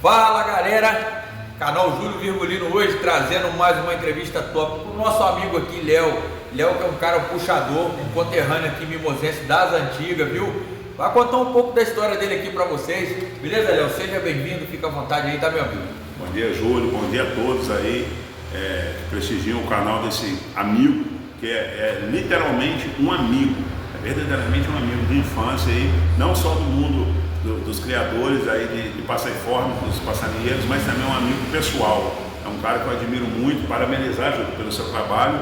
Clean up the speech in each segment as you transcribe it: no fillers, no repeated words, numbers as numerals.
Fala galera, canal Júlio Virgulino hoje trazendo mais uma entrevista top com o nosso amigo aqui, Léo. Léo que é um cara puxador, um conterrâneo aqui mimosense das antigas, viu? Vai contar um pouco da história dele aqui pra vocês. Beleza, Léo? Seja bem-vindo, fica à vontade aí, tá, meu amigo? Bom dia, Júlio, bom dia a todos aí que prestigiam o canal desse amigo, que é literalmente um amigo, é verdadeiramente um amigo de infância aí, não só do mundo dos criadores aí de passaiformes, dos passarinheiros, mas também um amigo pessoal. É um cara que eu admiro muito. Parabenizar, Júlio, pelo seu trabalho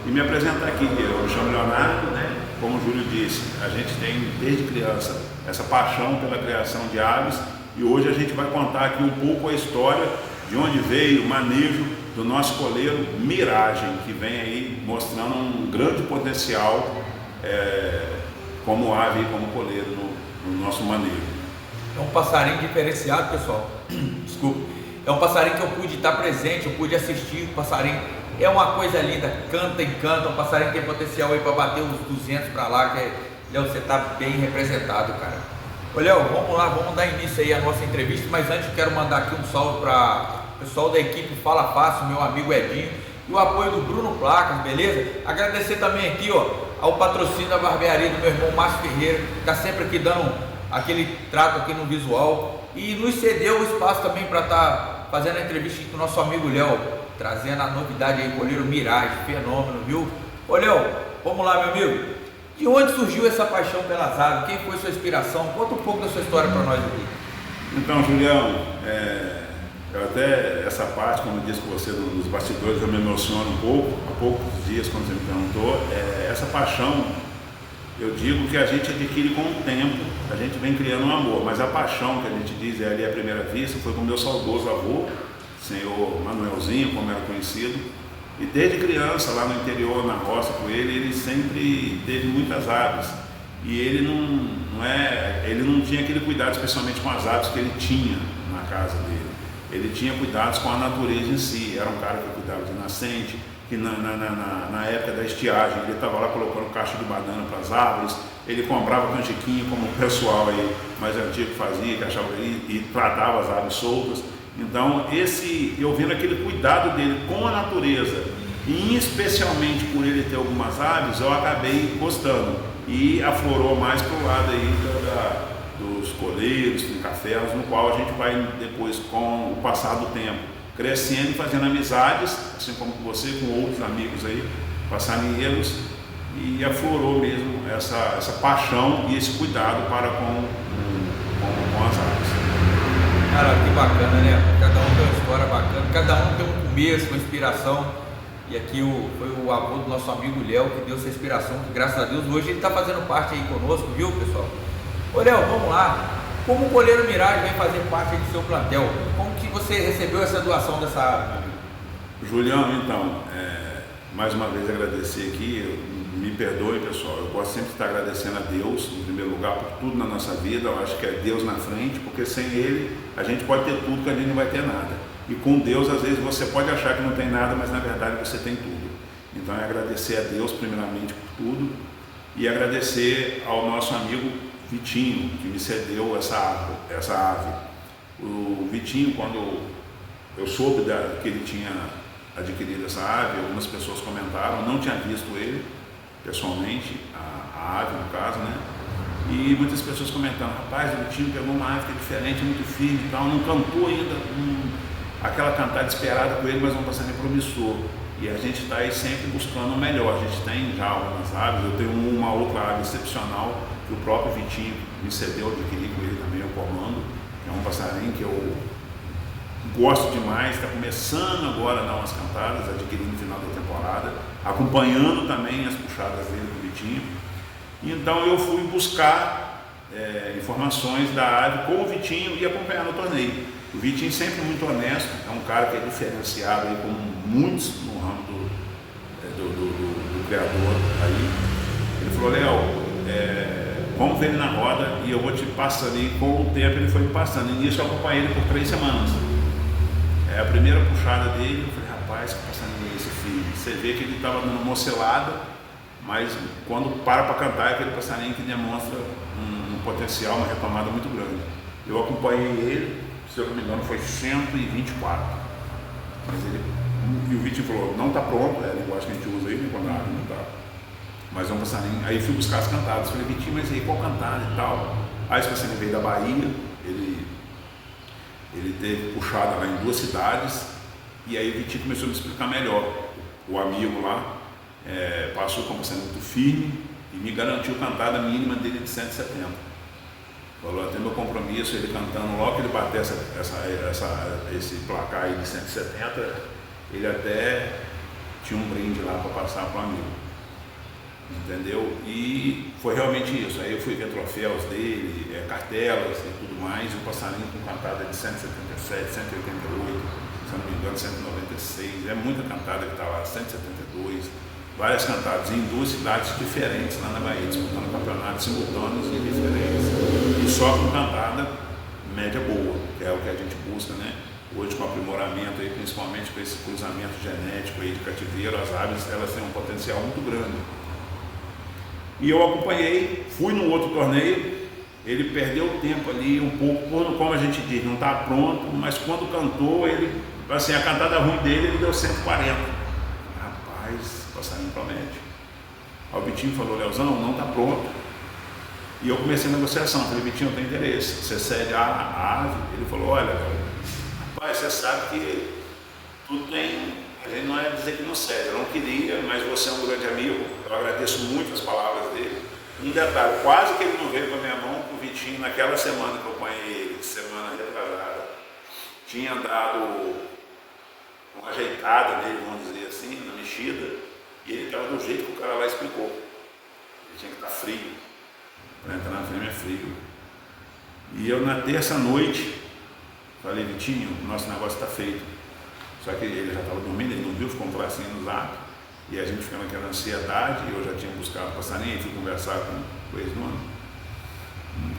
e me apresentar aqui. Eu me chamo Leonardo, né? Como o Júlio disse, a gente tem desde criança essa paixão pela criação de aves e hoje a gente vai contar aqui um pouco a história de onde veio o manejo do nosso coleiro Miragem, que vem aí mostrando um grande potencial como ave e como coleiro no nosso manejo. É um passarinho diferenciado, pessoal. Desculpa. É um passarinho que eu pude estar presente, eu pude assistir. O passarinho é uma coisa linda, canta, encanta. Um passarinho que tem potencial aí para bater os 200 para lá. Léo, você está bem representado, cara. Ô, Léo, vamos lá, vamos dar início aí à nossa entrevista. Mas antes eu quero mandar aqui um salve para o pessoal da equipe Fala Fácil, meu amigo Edinho, e o apoio do Bruno Placas, beleza? Agradecer também aqui, ó, ao patrocínio da barbearia do meu irmão Márcio Ferreira, que está sempre aqui dando aquele trato aqui no visual e nos cedeu o espaço também para estar fazendo a entrevista com o nosso amigo Léo, trazendo a novidade aí, coleiro Miragem, fenômeno, viu? Ô Léo, vamos lá, meu amigo, de onde surgiu essa paixão pelas aves? Quem foi sua inspiração? Conta um pouco da sua história para nós aqui. Então, Julião, eu até essa parte, como eu disse com você nos bastidores, eu me emociono um pouco. Há poucos dias, quando você me perguntou, essa paixão, eu digo que a gente adquire com o tempo, a gente vem criando um amor, mas a paixão que a gente diz ali à primeira vista foi com o meu saudoso avô, senhor Manuelzinho, como era conhecido, e desde criança, lá no interior, na roça com ele sempre teve muitas aves, e ele não tinha aquele cuidado especialmente com as aves que ele tinha na casa dele, ele tinha cuidados com a natureza em si, era um cara que cuidava de nascente, que na época da estiagem ele estava lá colocando caixa de banana para as árvores, ele comprava canjiquinho como o pessoal aí mais antigo fazia, que achava e tratava as aves soltas. Então eu vendo aquele cuidado dele com a natureza, e especialmente por ele ter algumas aves, eu acabei gostando e aflorou mais para o lado aí dos coleiros, do café, no qual a gente vai depois, com o passar do tempo, crescendo e fazendo amizades, assim como com você, com outros amigos aí, passarinheiros, e aflorou mesmo essa paixão e esse cuidado para com as aves. Cara, que bacana, né? Cada um tem uma história bacana, cada um tem um começo, uma inspiração. E aqui foi o avô do nosso amigo Léo que deu essa inspiração, que graças a Deus hoje ele está fazendo parte aí conosco, viu, pessoal? Ô Léo, vamos lá. Como o coleiro Miragem vem fazer parte do seu plantel? Como que você recebeu essa doação dessa ave? Julião, então, mais uma vez agradecer aqui, me perdoe pessoal, eu gosto sempre de estar agradecendo a Deus, em primeiro lugar, por tudo na nossa vida. Eu acho que é Deus na frente, porque sem Ele a gente pode ter tudo que a gente não vai ter nada. E com Deus, às vezes, você pode achar que não tem nada, mas na verdade você tem tudo. Então é agradecer a Deus primeiramente por tudo e agradecer ao nosso amigo Vitinho, que me cedeu essa ave. O Vitinho, quando eu soube que ele tinha adquirido essa ave, algumas pessoas comentaram, não tinha visto ele pessoalmente, a ave no caso, né? E muitas pessoas comentando, rapaz, o Vitinho pegou uma ave que é diferente, muito firme e tal, não cantou ainda aquela cantada esperada com ele, mas um passarinho promissor. E a gente está aí sempre buscando o melhor. A gente tem já algumas aves, eu tenho uma outra ave excepcional que o próprio Vitinho me cedeu, adquiri com ele também, o Comando, que é um passarinho que eu gosto demais, está começando agora a dar umas cantadas, adquiri no final da temporada, acompanhando também as puxadas dele com o Vitinho. Então eu fui buscar informações da ave com o Vitinho e acompanhar no torneio. O Vitinho sempre muito honesto, é um cara que é diferenciado aí, como muitos no ramo do criador aí. Ele falou, Léo, vamos ver ele na roda e eu vou te passando. E com o tempo ele foi me passando. E nisso eu acompanhei ele por 3 semanas. A primeira puxada dele, eu falei, rapaz, que passarinho é esse filho? Você vê que ele estava dando uma oscilada, mas quando para cantar é aquele passarinho que demonstra um potencial, uma retomada muito grande. Eu acompanhei ele, se eu não me engano, foi 124. Mas e o Vitinho falou, não está pronto, é a linguagem que a gente usa aí, né, quando a ave não está. Mas é um passarinho. Aí fui buscar as cantadas. Falei, Vitinho, mas aí qual cantada e tal? Aí esse passarinho veio da Bahia, ele teve puxada lá em 2 cidades, e aí o Vitinho começou a me explicar melhor. O amigo lá passou como sendo muito firme e me garantiu cantada mínima dele de 170. Falou, até meu compromisso, ele cantando, logo que ele bater esse placar aí de 170, ele até tinha um brinde lá para passar para o amigo. Entendeu? E foi realmente isso. Aí eu fui ver troféus dele, cartelas e tudo mais, e o passarinho com cantada de 177, 188, se não me engano, 196, é muita cantada que está lá, 172, várias cantadas em 2 cidades diferentes lá na Bahia, disputando campeonatos simultâneos e diferentes. E só com cantada média boa, que é o que a gente busca, né? Hoje com aprimoramento, aí, principalmente com esse cruzamento genético aí de cativeiro, as aves elas têm um potencial muito grande. E eu acompanhei, fui num outro torneio, ele perdeu tempo ali um pouco, como a gente diz, não está pronto, mas quando cantou, ele, assim, a cantada ruim dele, ele deu 140. Rapaz, passarinho promete. Aí o Vitinho falou, Leozão, não está pronto. E eu comecei a negociação, falei, Vitinho, eu tenho interesse, você cede a ave? Ele falou, olha, rapaz, você sabe que tudo tem... A gente não é dizer que não cede, eu não queria, mas você é um grande amigo, eu agradeço muito as palavras dele. Um detalhe, quase que ele não veio para minha mão com o Vitinho naquela semana que eu apanhei ele, semana retrasada. Tinha dado uma ajeitada nele, vamos dizer assim, na mexida, e ele estava do jeito que o cara lá explicou. Ele tinha que estar frio, para entrar na fêmea é frio. E eu na terça noite falei, Vitinho, nosso negócio está feito. Só que ele já estava dormindo, ele não viu, ficou um bracinho no zap, e a gente ficando naquela ansiedade, eu já tinha buscado o passarinho, fui conversar com o ex-dono.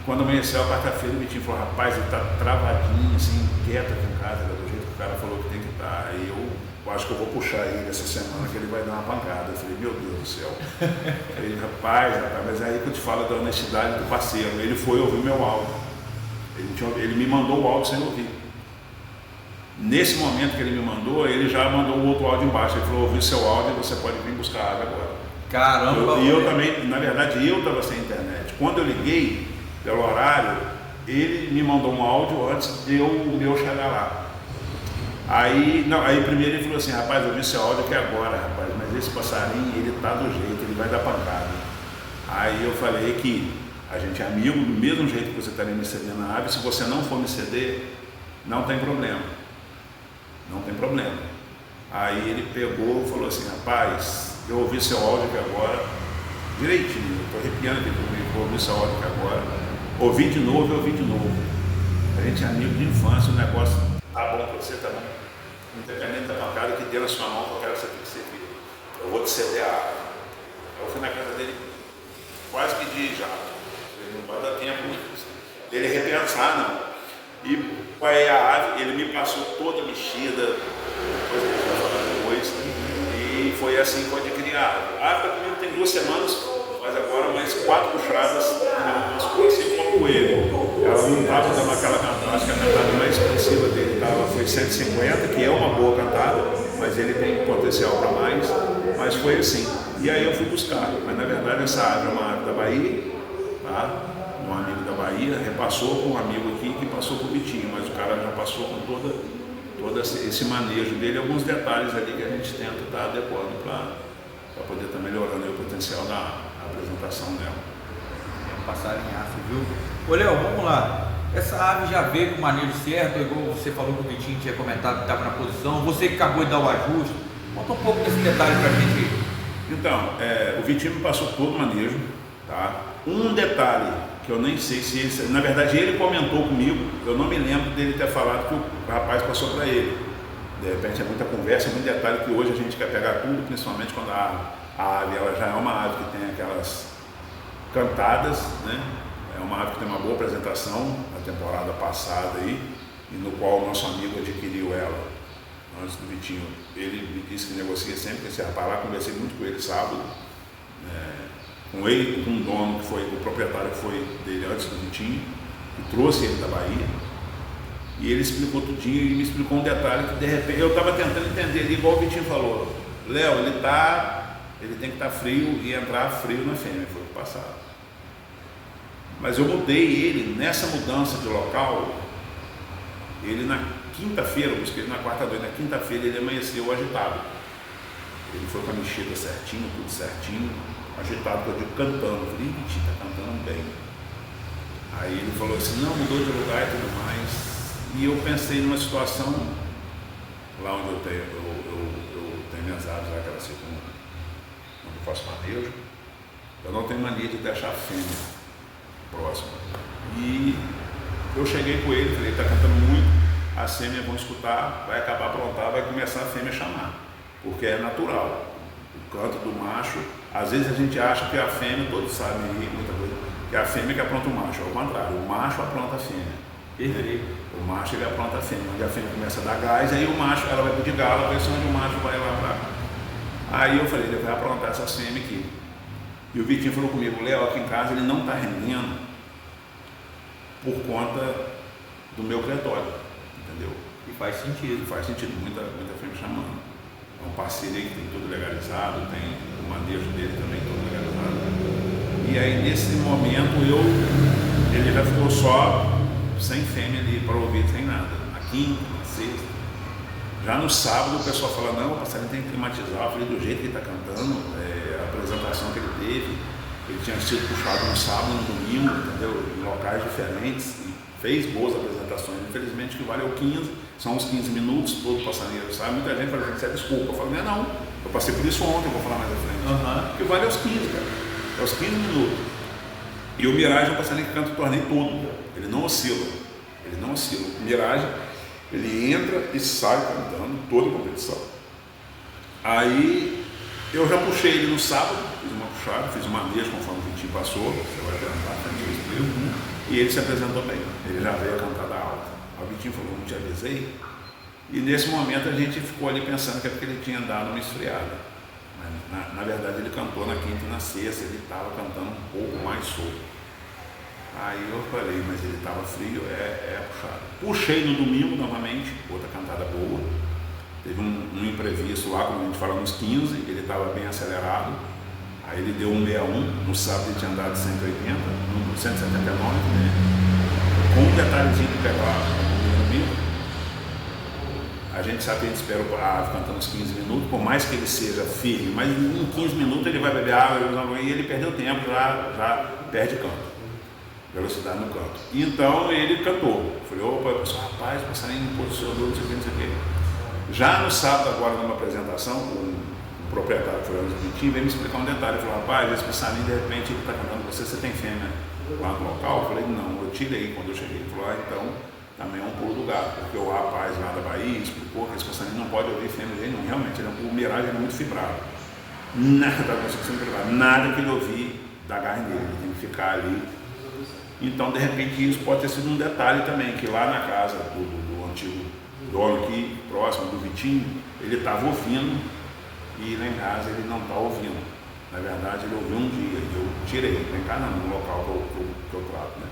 Quando amanheceu a quarta-feira, o Vitinho falou, rapaz, ele está travadinho, assim, quieto aqui em casa, do jeito que o cara falou que tem que estar. Aí eu acho que eu vou puxar ele essa semana, que ele vai dar uma pancada. Eu falei, meu Deus do céu. Ele, rapaz, mas é aí que eu te falo da honestidade do parceiro. Ele foi ouvir meu áudio. Ele me mandou o áudio sem ouvir. Nesse momento que ele me mandou, ele já mandou o outro áudio embaixo. Ele falou, ouvi seu áudio, você pode vir buscar água agora. Caramba! E eu também, na verdade, eu estava sem internet. Quando eu liguei, pelo horário, ele me mandou um áudio antes de eu chegar lá. Aí primeiro ele falou assim, rapaz, eu ouvi seu áudio aqui agora, rapaz, mas esse passarinho, ele tá do jeito, ele vai dar pancada. Aí eu falei que a gente é amigo, do mesmo jeito que você estaria me cedendo a ave, se você não for me ceder, não tem problema. Não tem problema. Aí ele pegou e falou assim, rapaz, eu ouvi seu áudio aqui agora, direitinho, eu estou arrepiando aqui comigo, eu ouvi seu áudio aqui agora, ouvi de novo. A gente é amigo de infância, o negócio tá bom para você, tá bom. Independente da pancada que dê na sua mão, eu quero que você tem que servir. Eu vou te ceder a água. Eu fui na casa dele quase que de jato. Ele não vai dar tempo dele repensar, não. E aí a ave, ele me passou toda mexida, depois a gente vai falar depois, e foi assim que eu adquiri a ave. A ave comigo tem 2 semanas, mas agora mais 4 puxadas, assim como ele. Ela não estava dando aquela cantada, acho que a cantada mais expressiva dele foi 150, que é uma boa cantada, mas ele tem potencial para mais, mas foi assim. E aí eu fui buscar, mas na verdade essa ave é uma ave da Bahia, tá? Um amigo da Bahia, repassou para um amigo aqui que passou para o Vitinho, mas o cara já passou com todo esse manejo dele, alguns detalhes ali que a gente tenta estar adequando para poder estar melhorando o potencial da apresentação dela. É um passarinhaço, viu? Ô Léo, vamos lá. Essa ave já veio com o manejo certo, igual você falou que o Vitinho tinha comentado que estava na posição, você que acabou de dar o ajuste, conta um pouco desse detalhe para a gente. Então, o Vitinho me passou todo o manejo, tá? Um detalhe que eu nem sei se ele... Na verdade, ele comentou comigo, eu não me lembro dele ter falado que o rapaz passou para ele. De repente é muita conversa, muito detalhe que hoje a gente quer pegar tudo, principalmente quando a ave ela já é uma ave que tem aquelas cantadas, né? É uma ave que tem uma boa apresentação na temporada passada aí, e no qual o nosso amigo adquiriu ela antes do Vitinho. Ele me disse que negocia sempre com esse rapaz lá, conversei muito com ele sábado. Com ele, com um dono que foi o proprietário que foi dele antes do Vitinho, que trouxe ele da Bahia. E ele explicou tudinho e me explicou um detalhe que de repente eu estava tentando entender ali, igual o Vitinho falou. Léo, ele tem que estar frio e entrar frio na fêmea, foi o passado. Mas eu mudei ele, nessa mudança de local, ele na quinta-feira, eu busquei ele na quarta-feira, na quinta-feira ele amanheceu agitado. Ele foi com a mexida certinho, tudo certinho, agitado, que eu digo, cantando. Eu falei, Vitinho, tá cantando bem. Aí ele falou assim, não, mudou de lugar e tudo mais. E eu pensei numa situação, lá onde eu tenho minhas aves, lá que elas ficam, onde eu faço manejo, eu não tenho mania de deixar a fêmea próxima. E eu cheguei com ele, falei, ele está cantando muito, as fêmeas vão escutar, vai acabar aprontar, vai começar a fêmea a chamar, porque é natural. O canto do macho, às vezes a gente acha que a fêmea, todos sabem aí, muita coisa, que é a fêmea que apronta o macho, ao contrário, o macho apronta a fêmea. O macho ele apronta a fêmea, onde a fêmea começa a dar gás, aí o macho, ela vai pedir galo, vai ser onde o macho vai lá pra... Aí eu falei, ele vai aprontar essa fêmea aqui. E o Vitinho falou comigo, Léo, aqui em casa ele não está rendendo por conta do meu criatório, entendeu? E faz sentido. Faz sentido, muita fêmea chamando. É um parceiro aí que tem tudo legalizado, tem o manejo dele também todo legalizado. E aí nesse momento ele já ficou só sem fêmea ali para ouvir, sem nada. Na quinta, na sexta. Já no sábado o pessoal fala, não, o passarinho tem que climatizar. Eu falei, do jeito que ele está cantando, a apresentação que ele teve, ele tinha sido puxado no sábado, no domingo, entendeu? Em locais diferentes, e fez boas apresentações. Infelizmente que valeu 15, são uns 15 minutos, todo passarinheiro sabe. Muita gente fala, gente, desculpa. Eu falo, não, eu passei por isso ontem, eu vou falar mais à frente. Porque vale aos 15, cara. É os 15 minutos. E o Mirage é um passarinho que canta o torneio todo. Ele não oscila. O Mirage, ele entra e sai cantando toda a competição. Aí eu já puxei ele no sábado, fiz uma puxada, fiz uma manejo conforme o Vitinho passou. Você vai perguntar, e ele se apresentou bem. Ele já veio a cantada alta. Aí o Vitinho falou, não te avisei. E nesse momento a gente ficou ali pensando que é porque ele tinha dado uma esfriada. Na verdade ele cantou na quinta e na sexta, ele estava cantando um pouco mais solto. Aí eu falei, mas ele estava frio, é puxado. Puxei no domingo novamente, outra cantada boa. Teve um imprevisto lá, como a gente fala, nos 15, ele estava bem acelerado. Aí ele deu 161, no sábado ele tinha andado 180, no 179, né? Com um detalhezinho de pegar no domingo. A gente sabe que a gente espera a ave cantando uns 15 minutos, por mais que ele seja firme, mas em 15 minutos ele vai beber água e ele perdeu tempo, já perde canto, velocidade no canto. Então ele cantou. Falei, opa, rapaz, o passarinho não posicionou, não sei o que. Já no sábado, agora numa apresentação, o proprietário foi o Vitinho, veio me explicar um detalhe. Ele falou, rapaz, esse passarinho de repente ele está cantando com você tem fêmea lá no local? Eu falei, não, eu tirei quando eu cheguei. Ele falou, então também é um pulo do gato, porque o rapaz lá da Bahia explicou que esse passarinho não pode ouvir fêmea dele, não. Realmente, o Mirage é muito fibrado. Nada que ele ouvir da garra dele, ele tem que ficar ali. Então, de repente, isso pode ter sido um detalhe também, que lá na casa do antigo dono aqui, próximo do Vitinho, ele estava ouvindo e lá em casa ele não está ouvindo. Na verdade, ele ouviu um dia e eu tirei, lá em casa não, no local que eu trato, né?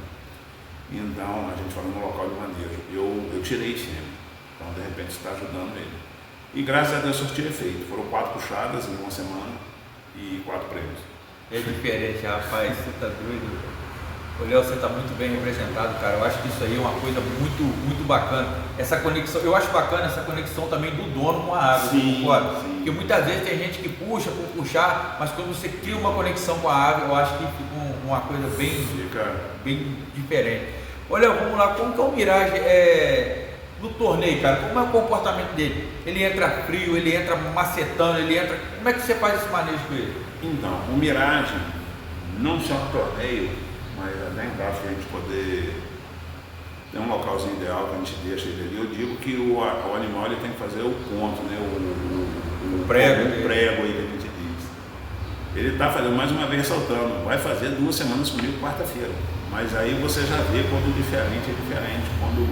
Então, a gente fala no local de manejo, eu tirei fêmea, então de repente está ajudando ele. E graças a Deus surtiu efeito, foram 4 puxadas em uma semana e 4 prêmios. É diferente, rapaz, você tá doido. O Léo, você está muito bem representado, cara. Eu acho que isso aí é uma coisa muito, muito bacana. Essa conexão, eu acho bacana essa conexão também do dono com a ave. Sim. Porque muitas vezes tem gente que puxa por puxar, mas quando você cria uma conexão com a ave, eu acho que fica uma coisa bem diferente. Olha, vamos lá, como que é o Mirage no torneio, cara? Como é o comportamento dele? Ele entra frio, ele entra macetando, como é que você faz esse manejo com ele? Então, o Mirage, não só no torneio, mas até embaixo a gente poder ter um localzinho ideal que a gente deixa ele ali. Eu digo que o animal ele tem que fazer o ponto, né? O prego aí que a gente diz. Ele está fazendo, mais uma vez ressaltando, vai fazer 2 semanas comigo quarta-feira. Mas aí você já vê quando diferente é diferente. Quando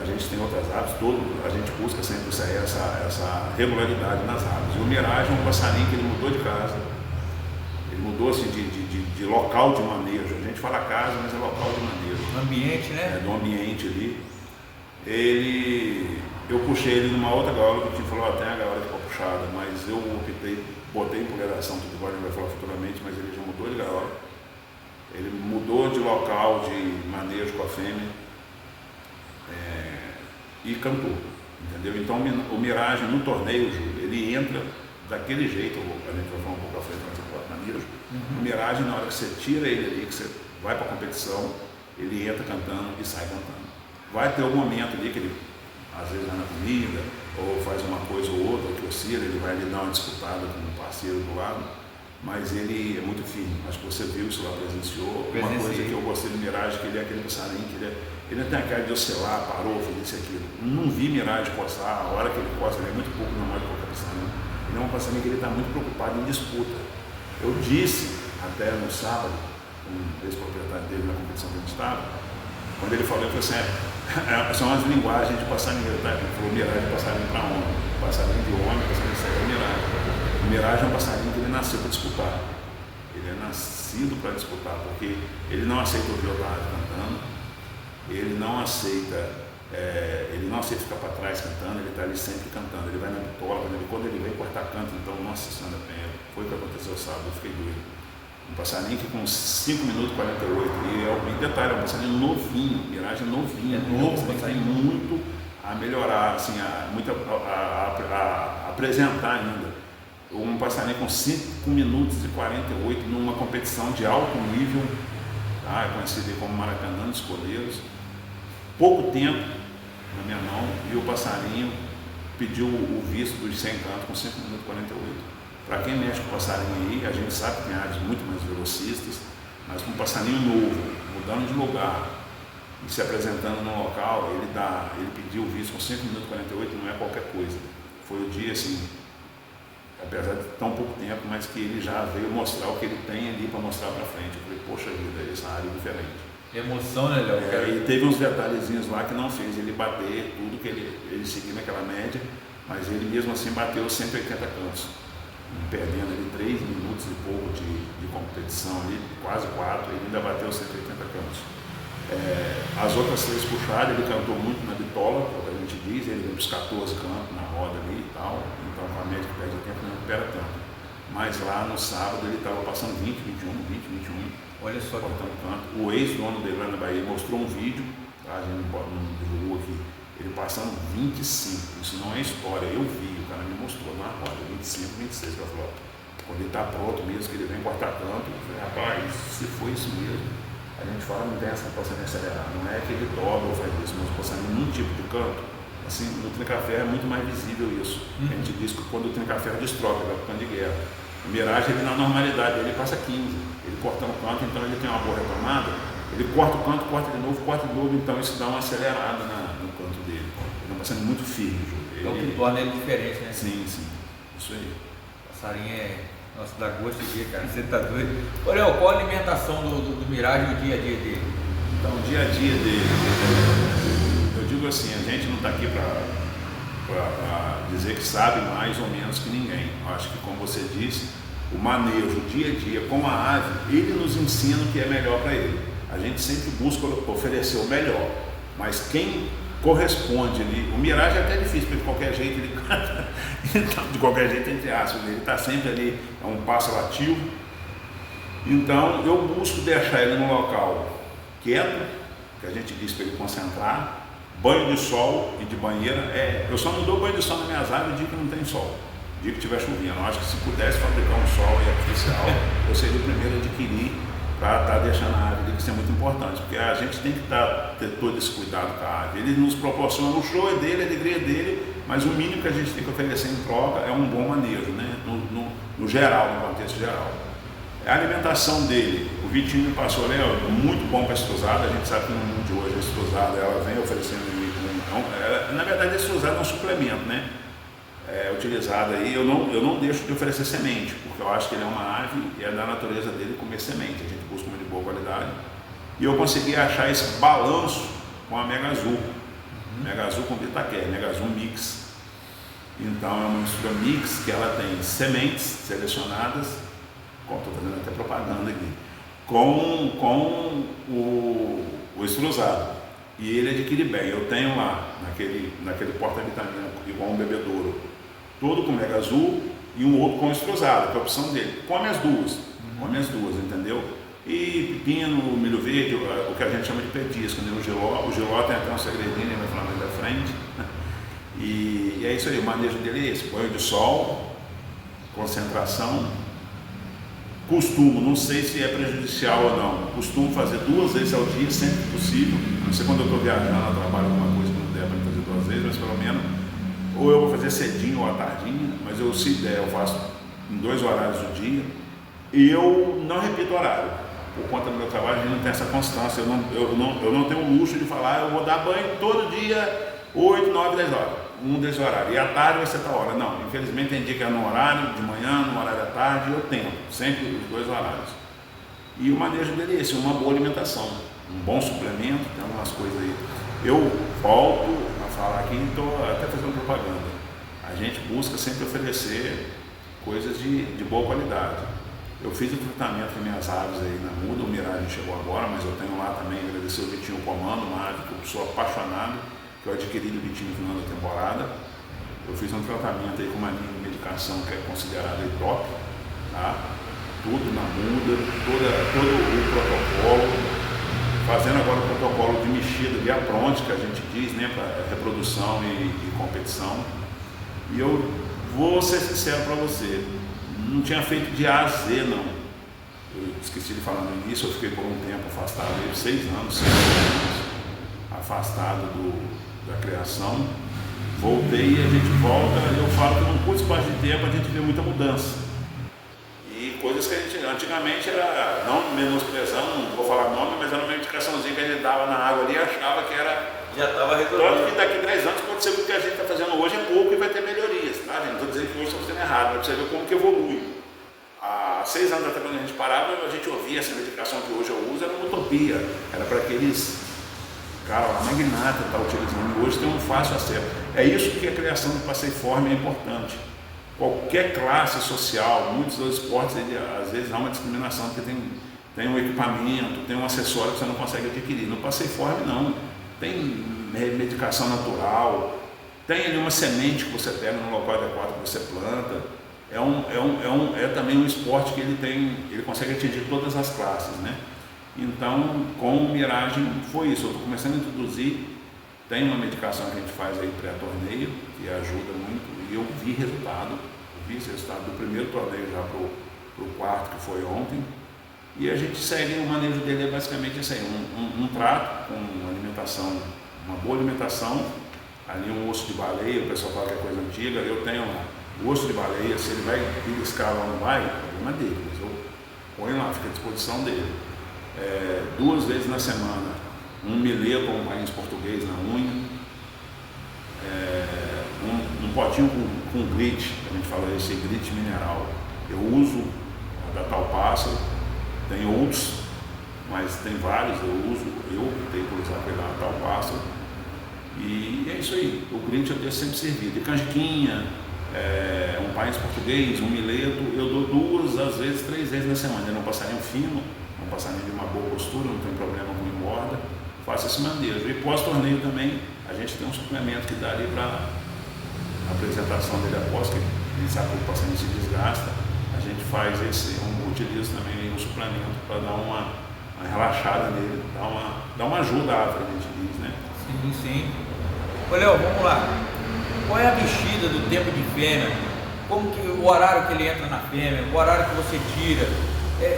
a gente tem outras aves, a gente busca sempre essa regularidade nas aves. E o Mirage é um passarinho que ele mudou de casa. Ele mudou assim, de local de manejo. A gente fala casa, mas é local de manejo. Ambiente, né? Do ambiente ali. eu puxei ele numa outra gaiola que o time falou, tem a gaiola que foi puxada, mas eu optei, botei empolgação, tudo igual a gente vai falar futuramente, mas ele já mudou de gaiola. Ele mudou de local de manejo com a fêmea e cantou, entendeu? Então o Mirage no torneio, Júlio, ele entra daquele jeito, a gente vai falar um pouco à frente, manejo. O Mirage, na hora que você tira ele ali, que você vai para a competição, ele entra cantando e sai cantando. Vai ter um momento ali que ele, às vezes, vai na comida, ou faz uma coisa ou outra, que oscila, ele vai ali dar uma disputada com um parceiro do lado, mas ele é muito firme. Acho que você viu isso lá, presenciou. Uma coisa que eu gostei do Mirage, que ele é aquele passarinho, que ele não tem a cara de oscilar, parou, fez isso e aquilo. Não vi Mirage coçar, a hora que ele coça, ele é muito pouco normal de qualquer passarinho. Ele é um passarinho que ele está muito preocupado em disputa. Eu disse, até no sábado, com o ex-proprietário dele na competição que a gente estava, quando ele falou, eu falei assim, são as linguagens de passarinho, tá? Ele falou Mirage de passarinho para homem, passarinho de homem, passarinho de cego, Mirage. O Mirage é um passarinho que ele nasceu para disputar. Ele é nascido para disputar, porque ele não aceita ouvir o rádio cantando, ele não aceita ficar para trás cantando, ele está ali sempre cantando, ele vai na bitola, quando ele vem cortar canto, então, nossa Senhora Penha, foi o que aconteceu sábado, eu fiquei doido. Um passarinho que com 5 minutos e 48, e detalhe, é um passarinho novinho, Mirage novinho, novo, um passarinho muito a melhorar, assim, muito a apresentar ainda. Um passarinho com 5 minutos e 48 numa competição de alto nível, tá? É conhecido como Maracanã dos Coleiros, pouco tempo na minha mão, e o passarinho pediu o visto dos 100 cantos com 5 minutos e 48. Para quem mexe com passarinho aí, a gente sabe que tem aves muito mais velocistas, mas com um passarinho novo, mudando de lugar e se apresentando no local, ele pediu o visto com 5 minutos e 48, não é qualquer coisa. Foi o dia assim, apesar de tão pouco tempo, mas que ele já veio mostrar o que ele tem ali para mostrar para frente. Eu falei, poxa vida, essa área é diferente. Emoção, né, Léo? E teve uns detalhezinhos lá que não fez ele bater tudo que ele seguiu naquela média, mas ele mesmo assim bateu 180 cantos, perdendo ali 3 minutos e pouco de competição ali, quase 4, ele ainda bateu 180 cantos. As outras 3 puxadas, ele cantou muito na bitola, como a gente diz, ele veio para os 14 cantos na roda ali e tal, então com a média que perde tempo não recupera tanto. Mas lá no sábado ele estava passando 20, 21. Olha só, canto. O ex-dono dele lá na Bahia mostrou um vídeo, tá? A gente não divulgou aqui, ele passando 25, isso não é história, eu vi, o cara me mostrou na roda, 25, 26, ele falou, quando ele está pronto mesmo, que ele vem cortar canto, eu falei, rapaz, se for isso mesmo, a gente fala, não tem essa passarinho acelerar, não é que ele dobra ou faz isso, mas o passarinho num tipo de canto, assim, no trinca-ferro é muito mais visível isso. A gente diz que quando o trinca-ferro destroca, vai para o canto de guerra. O Mirage, ele na normalidade, ele passa 15, ele cortando o canto, então ele tem uma boa retomada, ele corta o canto, corta de novo, então isso dá uma acelerada no canto dele. Ele é um passarinho muito firme, Júlio. É o que torna ele diferente, né? Sim, isso aí. O passarinho nossa, dá gosto de ver, cara, você tá doido. Olha, qual a alimentação do Mirage e o dia a dia dele? Então, o dia a dia dele, eu digo assim, a gente não está aqui para dizer que sabe mais ou menos que ninguém. Eu acho que, como você disse, o manejo, o dia a dia com a ave, ele nos ensina o que é melhor para ele. A gente sempre busca oferecer o melhor, mas quem corresponde ali, o Mirage é até difícil, porque de qualquer jeito ele canta, então, de qualquer jeito, entre aspas, ele está sempre ali, é um pássaro ativo. Então eu busco deixar ele no local quieto, que a gente diz para ele concentrar, banho de sol e de banheira. Eu só não dou banho de sol nas minhas aves no dia que não tem sol, no dia que estiver chovendo. Eu acho que se pudesse fabricar um sol artificial, eu seria o primeiro a adquirir para estar deixando a ave, que isso é muito importante, porque a gente tem que ter todo esse cuidado com a ave. Ele nos proporciona, o show é dele, a alegria é dele, mas o mínimo que a gente tem que oferecer em troca é um bom manejo, né? No geral, no contexto geral. A alimentação dele, o Vitinho me passou, muito bom para a estruzada. A gente sabe que no mundo de hoje a estruzada ela vem oferecendo, na verdade a estruzada é um suplemento, né? Utilizado aí, eu não deixo de oferecer semente, porque eu acho que ele é uma ave e é da natureza dele comer semente, a gente busca uma de boa qualidade. E eu consegui achar esse balanço com a Mega Azul, Mega Azul com Vitaquer, Mega Azul Mix. Então é uma mistura mix que ela tem sementes selecionadas, estou fazendo até propaganda aqui, com o estruzado. e ele adquire bem. Eu tenho lá, naquele porta-vitamina, igual um bebedouro, todo com mega azul e um outro com estrosado, que é a opção dele. Come as duas, entendeu? E pepino, milho verde, o que a gente chama de petisco, né? O giló tem até um segredinho, ele vai falar mais da frente. E é isso aí, o manejo dele é esse: banho de sol, concentração. Costumo, não sei se é prejudicial ou não, costumo fazer 2 vezes ao dia, sempre que possível. Não sei quando eu estou viajando, eu trabalho alguma coisa que não der para fazer 2 vezes, mas pelo menos, ou eu vou fazer cedinho ou à tardinha, mas eu, se der, eu faço em 2 horários do dia. E eu não repito horário, por conta do meu trabalho, a gente não tem essa constância, eu não tenho o luxo de falar, eu vou dar banho todo dia, 8, 9, 10 horas. Um desses horários, e à tarde vai ser tal hora. Não, infelizmente tem dia que é no horário de manhã, no horário da tarde, eu tento, sempre os 2 horários. E o manejo dele é esse, uma boa alimentação, um bom suplemento, tem algumas coisas aí. Eu volto a falar aqui, estou até fazendo propaganda. A gente busca sempre oferecer coisas de boa qualidade. Eu fiz o tratamento com minhas aves aí na muda, o Mirage chegou agora, mas eu tenho lá também, agradecer o Vitinho Comando, uma ave que eu sou apaixonado, que eu adquiri do Vitinho no final da temporada. Eu fiz um tratamento aí com uma linha de medicação que é considerada top, tá? Tudo na muda, todo o protocolo, fazendo agora o protocolo de mexida de apronte, que a gente diz, né, para reprodução e competição. E eu vou ser sincero para você, não tinha feito de A a Z, não. Eu esqueci de falar no início, eu fiquei por um tempo afastado, 6 anos, afastado da criação. Voltei e a gente volta, eu falo que num curto espaço de tempo a gente vê muita mudança. E coisas que a gente antigamente era, não menosprezando, não vou falar nome, mas era uma medicaçãozinha que a gente dava na água ali e achava que era... Já estava resolvido. Tanto que daqui a 10 anos pode ser que o que a gente está fazendo hoje é pouco e vai ter melhorias, tá, gente? Não estou dizendo que hoje estamos fazendo errado, mas você vê como que evolui. Há 6 anos atrás, quando a gente parava, a gente ouvia essa medicação que hoje eu uso, era uma utopia, era para aqueles... cara, a magnata está utilizando, hoje tem um fácil acesso. É isso que a criação do passeiforme é importante. Qualquer classe social, muitos dos esportes, às vezes há uma discriminação, porque tem um equipamento, tem um acessório que você não consegue adquirir. No passeiforme não, tem medicação natural, tem ali uma semente que você pega no local adequado que você planta. É também um esporte que ele consegue atingir todas as classes, né? Então, com o Miragem foi isso, eu estou começando a introduzir, tem uma medicação que a gente faz aí pré-torneio, que ajuda muito, e eu vi esse resultado do primeiro torneio já para o quarto, que foi ontem, e a gente segue, o manejo dele é basicamente isso aí, um trato com uma alimentação, uma boa alimentação, ali um osso de baleia, o pessoal fala que é coisa antiga, eu tenho lá, o osso de baleia, se ele vai beliscar lá ou não vai, é problema dele, mas eu ponho lá, fica à disposição dele. 2 vezes na semana, um mileto ou um país português na unha, um potinho com grit, a gente fala esse grit mineral. Eu uso da Tal Pássaro, tem outros, mas tem vários, eu optei por usar pela Tal Pássaro, e é isso aí, o grit eu tenho sempre servido, de canjiquinha, um país português, um mileto, eu dou 2, às vezes 3 vezes na semana, eu não passarinho fino, um passarinho de uma boa postura, não tem problema com engorda, faço esse manejo. E pós-torneio também, a gente tem um suplemento que dá ali para a apresentação dele após, que a gente sabe que o passarinho se desgasta, a gente faz utiliza também um suplemento para dar uma relaxada nele, dar uma ajuda à ave, a gente diz, né? Sim, sim. Ô Léo, vamos lá. Qual é a mexida do tempo de fêmea? Como que o horário que ele entra na fêmea, o horário que você tira?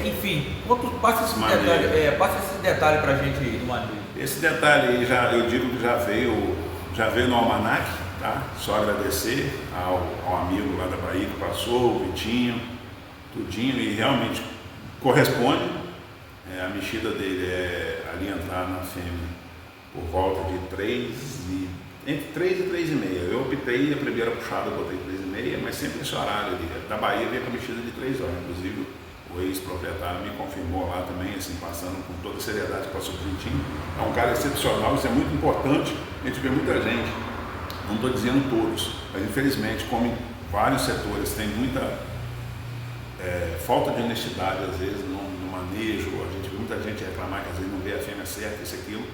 Enfim, passa esse detalhe para a gente aí do manejo. Esse detalhe aí, eu digo que já veio no almanac, tá? Só agradecer ao amigo lá da Bahia que passou, o Vitinho, tudinho, e realmente corresponde. A mexida dele é ali entrar na fêmea por volta de entre 3 e 3,5. Eu optei, a primeira puxada eu botei 3,5, mas sempre esse horário ali. Da Bahia veio com a mexida de 3 horas, inclusive o ex-proprietário me confirmou lá também, assim, passando com toda a seriedade para o Vitinho. É um cara excepcional, isso é muito importante, a gente vê muita gente, não estou dizendo todos, mas infelizmente, como em vários setores, tem muita falta de honestidade, às vezes, no manejo, a gente vê muita gente reclamar que às vezes não vê a fêmea certa, isso, aquilo,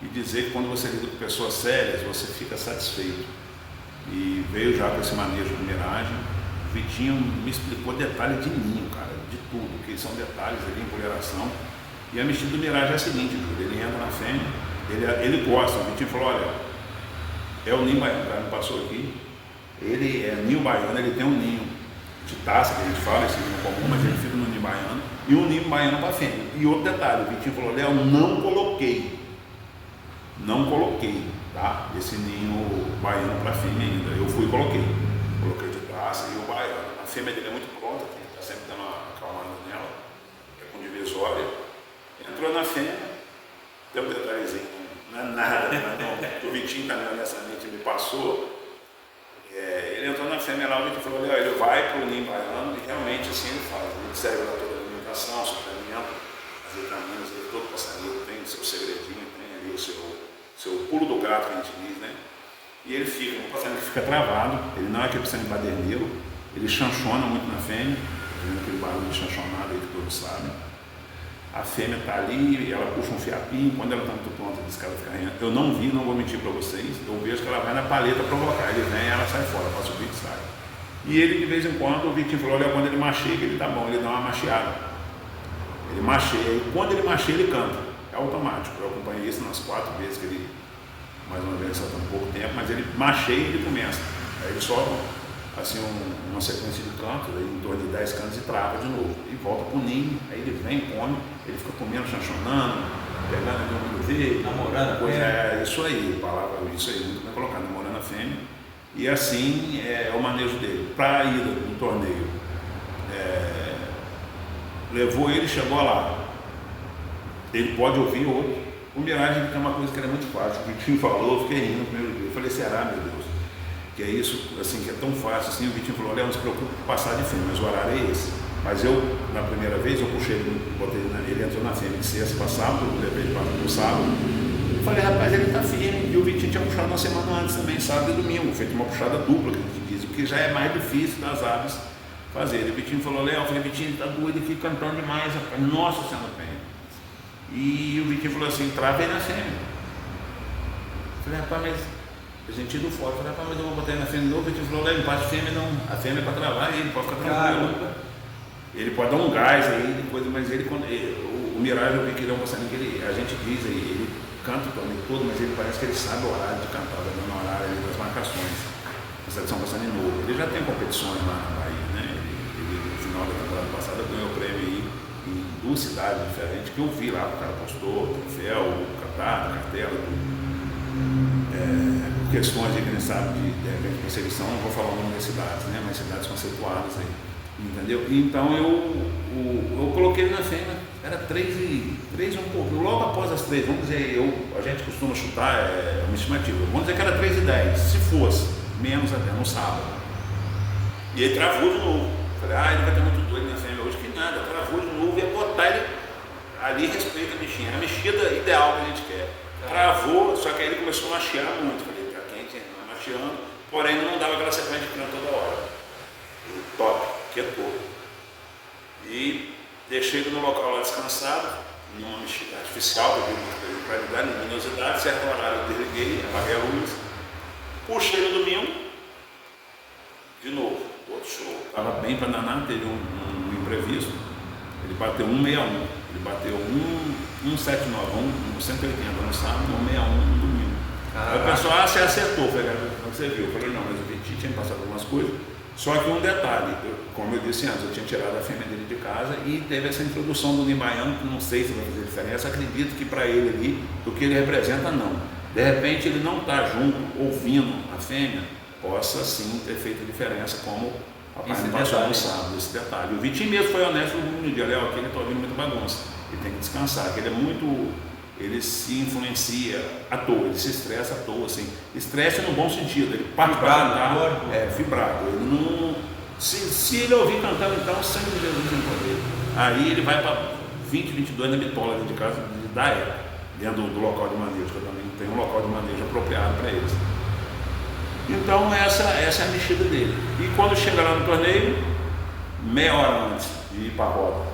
e dizer que quando você lida com pessoas sérias, você fica satisfeito. E veio já com esse manejo de miragem. O Vitinho me explicou detalhe de ninho, cara, de tudo, que são detalhes ali, empoleração. E a mexida do miragem é a seguinte, Júlio, ele entra na fêmea, ele gosta. O Vitinho falou, olha, é o ninho baiano, o cara me passou aqui, ele é ninho baiano, ele tem um ninho de taça, que a gente fala, esse ninho comum, mas ele fica no ninho baiano, e um ninho baiano para fêmea. E outro detalhe, o Vitinho falou, Léo, não coloquei, tá? Esse ninho baiano para fêmea ainda. Eu fui e coloquei de taça e o baiano. A fêmea dele é muito pronta, tá sempre dando uma acalmada nela, é com divisória. Entrou na fêmea, tem um detalhezinho, não é nada, não. O Vitinho tá nessa mente, me passou. Ele entrou na fêmea lá, o Vitinho falou, Léo, ele vai pro ninho baiano e realmente assim ele faz. Ele serve lá toda a alimentação, suplemento, as vitaminas, todo passarinho tem seu segredinho, tem ali o seu pulo do gato, que a gente diz, né? E ele fica, um passarinho que fica travado, ele não é aquele passarinho baderneiro, ele chanchona muito na fêmea, aquele barulho de chanchonada aí que todos sabem. A fêmea está ali, ela puxa um fiapinho, quando ela está muito pronta, diz que ela fica rindo. Eu não vi, não vou mentir para vocês, eu vejo que ela vai na paleta provocar, ele vem, ela sai fora, passa o bico e sai. E ele, de vez em quando, o Vitinho falou, olha, quando ele macheia, ele tá bom, ele dá uma macheada. Ele macheia, e quando ele macheia, ele canta. É automático. Eu acompanhei isso nas 4 vezes que ele, mais uma vez, só está um pouco tempo, mas ele macheia e ele começa. Aí ele solta assim, uma sequência de cantos, aí, em torno de 10 cantos e trava de novo. E volta pro ninho, aí ele vem, come, ele fica comendo, chanchonando, pegando ali o milho verde. Namorando a fêmea. fêmea. Isso aí, palavra, isso aí, muito bem colocado, namorando a fêmea. E assim é o manejo dele. Para a ida no torneio, levou ele, chegou lá. Ele pode ouvir outro. O Miragem tem uma coisa que era muito fácil. O Vitinho falou, eu fiquei rindo no primeiro dia. Eu falei, será, meu Deus? Que é isso, assim, que é tão fácil assim. O Vitinho falou, Léo, não se preocupe com passar de fêmea, mas o horário é esse. Mas eu, na primeira vez, eu puxei ele, botei ele entrou na fêmea de sexta para sábado, eu levei ele para o sábado. Eu falei, rapaz, ele tá firme. E o Vitinho tinha puxado uma semana antes também, sábado e domingo, feito uma puxada dupla, que a gente diz, o que já é mais difícil das aves fazer. E o Vitinho falou, Léo, eu falei, Vitinho, ele tá doido aqui cantando demais, rapaz. Nossa Senhora, bem. E o Vitinho falou assim, trava ele na fêmea. Eu falei, rapaz, mas a gente indo fora, eu falei, rapaz, mas eu vou botar ele na fêmea de novo. O Vitinho falou, Léo, não parte fêmea não, a fêmea é para travar ele, pode ficar tranquilo. Ele pode dar um gás aí, coisa, mas ele, quando o Miragem, eu vi que ele é um passarinho que a gente diz aí, ele canta o torneio todo, mas ele parece que ele sabe o horário de cantar, dando o horário ali das marcações. Apesar de ser um passarinho novo. Ele já tem competições lá na Bahia, né? Ele no final da temporada passada ganhou o prêmio aí em 2 cidades diferentes, que eu vi lá, o cara postou, troféu, catar, cartela, por questões aí que a gente sabe de repente perseguição, não vou falar o nome das cidades, né? Mas cidades conceituadas aí. Entendeu? Então eu coloquei ele na fêmea, era 3 e um pouco, logo após as 3, vamos dizer, a gente costuma chutar, é uma estimativa, vamos dizer que era 3 e 10, se fosse, menos até no sábado. E ele travou de novo. Falei, ele vai ter muito doido na fêmea hoje, que nada, travou de novo, ia botar ele ali, respeita a bichinha, é a mexida ideal que a gente quer. Travou, só que aí ele começou a machear muito, falei, tá quente, macheando, porém não dava aquela sequência de canto toda hora. Top. Quietou. E deixei ele no local lá descansado, numa mexida artificial, para ele dar luminosidade, certo horário eu desliguei, apaguei a luz, puxei no domingo, de novo, outro show. Estava bem para danar, teve um imprevisto, ele bateu 161, ele bateu 179, 180 no sábado, 161 no domingo. Aí o pessoal, você acertou, você viu, eu falei, não, mas o Vitinho tinha passado algumas coisas. Só que um detalhe, como eu disse antes, eu tinha tirado a fêmea dele de casa e teve essa introdução do ninho baiano, que não sei se vai fazer diferença, acredito que para ele ali, do que ele representa, não. De repente ele não está junto, ouvindo a fêmea, possa sim ter feito diferença, como a página passou no sábado, esse detalhe. O Vitinho mesmo foi honesto no dia, Léo, aqui ele está ouvindo muita bagunça, ele tem que descansar, que ele é muito... ele se influencia à toa, ele se estressa à toa, assim, estresse no bom sentido, ele parte para cantar, fibrado, ele não, se ele ouvir cantando, então, sangue de Jesus em poder, aí ele vai para 20, 22 na bitola dentro de casa, dentro do local de manejo, que eu também tenho um local de manejo apropriado para eles. Então essa é a mexida dele, e quando chega lá no torneio, meia hora antes de ir para a roda,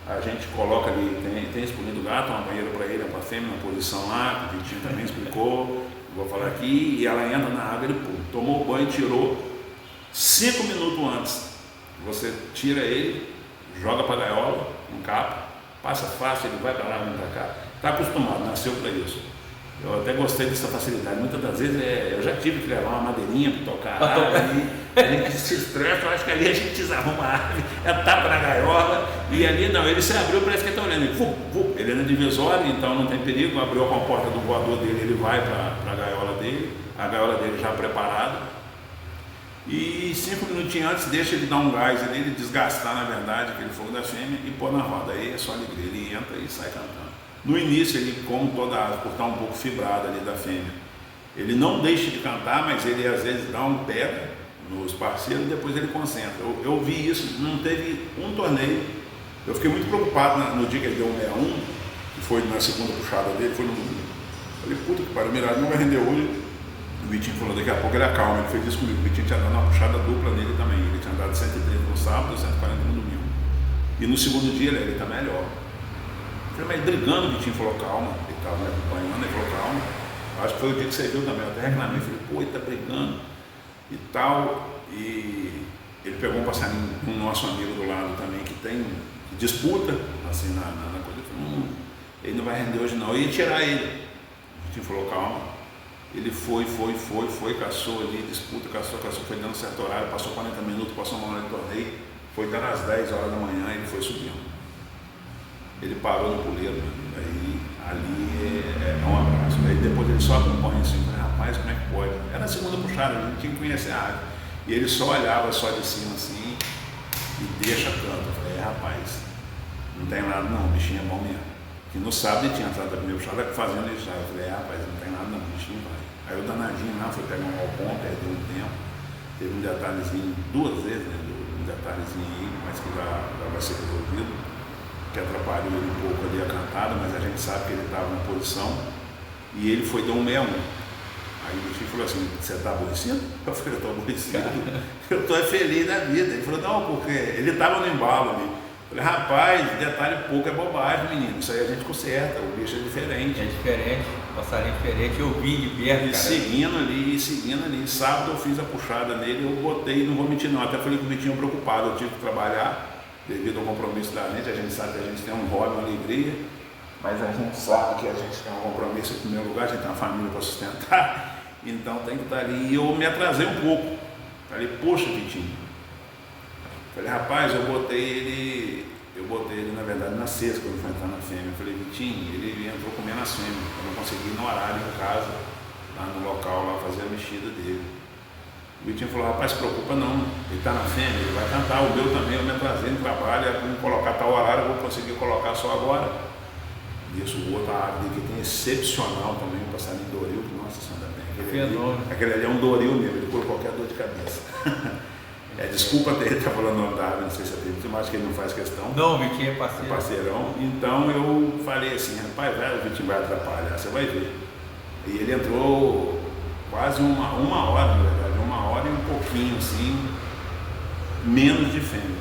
a gente coloca ali, tem escolhido o gato, uma banheira para ele, uma para a fêmea, uma posição lá, que o Vitinho também explicou, vou falar aqui, e ela entra na água, ele tomou o banho, tirou 5 minutos antes. Você tira ele, joga para a gaiola, um capo, passa fácil, ele vai para lá, vem para cá. Está acostumado, nasceu para isso. Eu até gostei dessa facilidade. Muitas das vezes eu já tive que levar uma madeirinha para tocar a árvore, a gente se estressa, eu acho que ali a gente desarruma a árvore, tapa na gaiola, e ali não, ele se abriu, parece que ele está olhando, ele é na divisória, então não tem perigo, abriu a comporta do voador dele, ele vai para a gaiola dele já preparada, e 5 minutinhos antes deixa ele dar um gás ali, ele desgastar na verdade aquele fogo da fêmea e pôr na roda, aí é só alegria, ele entra e sai cantando. No início ele, como toda a asa, por estar um pouco fibrada ali da fêmea, ele não deixa de cantar, mas ele às vezes dá um pega nos parceiros e depois ele concentra. Eu vi isso, não teve um torneio, eu fiquei muito preocupado no dia que ele deu um 61, que foi na segunda puxada dele, foi no domingo. Falei, puta que pariu, o Mirage não vai render hoje. O Vitinho falou, daqui a pouco ele acalma, ele fez isso comigo. O Vitinho tinha dado uma puxada dupla nele também, ele tinha dado 130 no sábado e 140 no domingo. E no segundo dia ele está melhor. Eu falei, mas brigando, o Vitinho falou, calma, ele estava me acompanhando, ele falou, calma. Acho que foi o dia que você viu também, eu até reclamei, falei, pô, ele está brigando e tal. E ele pegou um passarinho, um nosso amigo do lado também, que tem disputa, assim, na coisa. Ele falou, ele não vai render hoje não, eu ia tirar ele. O Vitinho falou, calma. Ele foi, caçou ali, disputa, caçou, foi dando certo horário, passou 40 minutos, passou uma hora de torneio, foi dando às 10 horas da manhã e ele foi subindo. Ele parou no puleiro, aí ali é um abraço. Aí depois ele só acompanha assim, rapaz, como é que pode? Era a segunda puxada, a gente tinha que conhecer a área. E ele só olhava só de cima assim e deixa canto. Eu falei, rapaz, não tem nada não, o bichinho é bom mesmo. Que no sábado ele tinha entrado a primeira puxada fazendo isso já. Eu falei, rapaz, não tem nada não, o bichinho vai. Aí o danadinho lá foi pegar um galpão, perdeu um tempo, teve um detalhezinho, 2 vezes, né? Um detalhezinho aí, mas que já vai ser resolvido, que atrapalhou ele um pouco ali a cantada, mas a gente sabe que ele estava na posição e ele foi dar um 61. Aí o bichinho falou assim, você está aborrecido? Eu falei, eu estou aborrecido, eu estou feliz da vida. Ele falou, não, porque ele estava no embalo ali. Eu falei, rapaz, detalhe pouco é bobagem, menino, isso aí a gente conserta, o bicho é diferente. É diferente, passarinho diferente, eu vi de perto, e seguindo ali, sábado eu fiz a puxada nele, eu botei, não vou mentir não, até falei que o Vitinho preocupado, eu tive que trabalhar, devido ao compromisso da gente sabe que a gente tem um hobby, uma alegria, mas a gente sabe que a gente tem um compromisso em primeiro lugar, a gente tem uma família para sustentar, então tem que estar ali. E eu me atrasei um pouco, falei, poxa Vitinho, falei, rapaz, eu botei ele na verdade na sexta, quando foi entrar na fêmea, eu falei, Vitinho, ele entrou comendo as fêmeas, eu não consegui ir no horário em casa, lá no local, lá fazer a mexida dele. O Vitinho falou, rapaz, se preocupa não, ele está na fêmea, ele vai cantar, o meu também, eu me atrasei no trabalho, vamos colocar tal horário, eu vou conseguir colocar só agora. Isso, o outro ave que tem excepcional também, um passarinho doril, que nossa senhora, aquele ali é um doril mesmo, ele cura qualquer dor de cabeça. Desculpa ter ele estar falando o nome da ave, não sei se é dele, mas acho que ele não faz questão. Não, o Vitinho é parceiro. Parceirão, então eu falei assim, rapaz, o Vitinho vai atrapalhar, você vai ver. E ele entrou quase uma hora, na verdade, 1 hora e um pouquinho assim, menos de fêmea.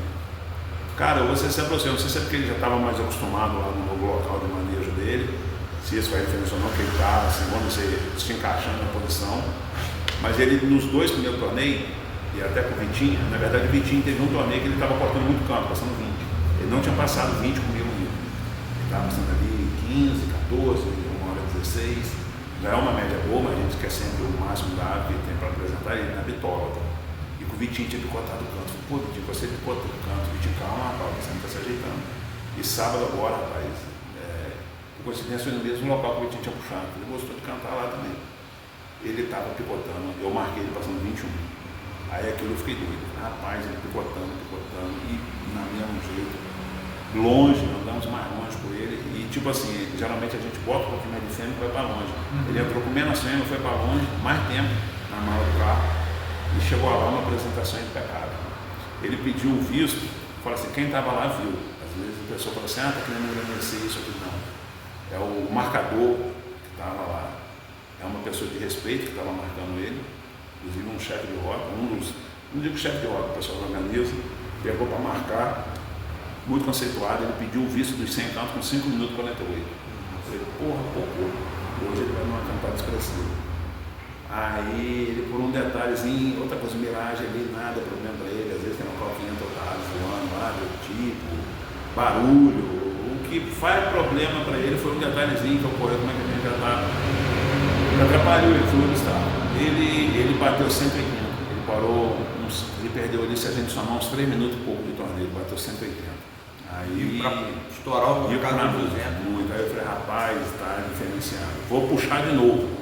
Cara, você se aproxima, não sei se é porque ele já estava mais acostumado lá no novo local de manejo dele, se isso vai diferença ou não, que ele está, assim, vamos dizer, se encaixando na posição, mas ele nos 2 primeiros torneios, e até com o Vitinho, na verdade o Vitinho teve um torneio que ele estava cortando muito campo, passando 20. Ele não tinha passado 20 comigo ainda. Ele estava passando ali 15, 14, 1 hora 16. Já é uma média boa, mas a gente quer sempre o máximo da ave que tem para apresentar ele na bitola. E com o Vitinho tinha picotado o canto. Pô, Vitinho, você picotou o canto. Vitinho, calma, rapaz, você não está se ajeitando. E sábado agora, rapaz, por coincidência foi no mesmo local que o Vitinho tinha puxado. Ele gostou de cantar lá também. Ele estava picotando, eu marquei ele passando 21. Aí aquilo eu fiquei doido, rapaz, ele picotando, e na mesmo jeito, longe, andamos mais longe com ele, e tipo assim, geralmente a gente bota um pouquinho mais de fêmea e vai para longe. Ele entrou com menos fêmea, foi para longe, mais tempo na mala do carro, e chegou lá uma apresentação impecável. Ele pediu o visto, falou assim, quem estava lá viu. Às vezes a pessoa fala assim, está querendo agradecer isso aqui, não. É o marcador que estava lá, é uma pessoa de respeito que estava marcando ele. Inclusive um chefe de roda, não digo chefe de roda, o pessoal organiza, pegou para marcar, muito conceituado, ele pediu o visto dos 100 cantos com 5 minutos e 48. Eu falei, porra, hoje ele vai numa cantada expressiva. Aí ele, por um detalhezinho, outra coisa, miragem ali, nada, problema para ele, às vezes tem uma coquinha total voando lá, do tipo, barulho. O que faz problema para ele foi um detalhezinho que ocorreu, como é que a gente já está. Atrapalhou ele, foi um obstáculo. Ele bateu 180, ele parou, ele perdeu ali, se a gente somar uns 3 minutos e pouco de torneio, ele bateu 180. Aí, e para estourar o mercado de 200. Muito. Aí eu falei, rapaz, está diferenciado. Vou puxar de novo.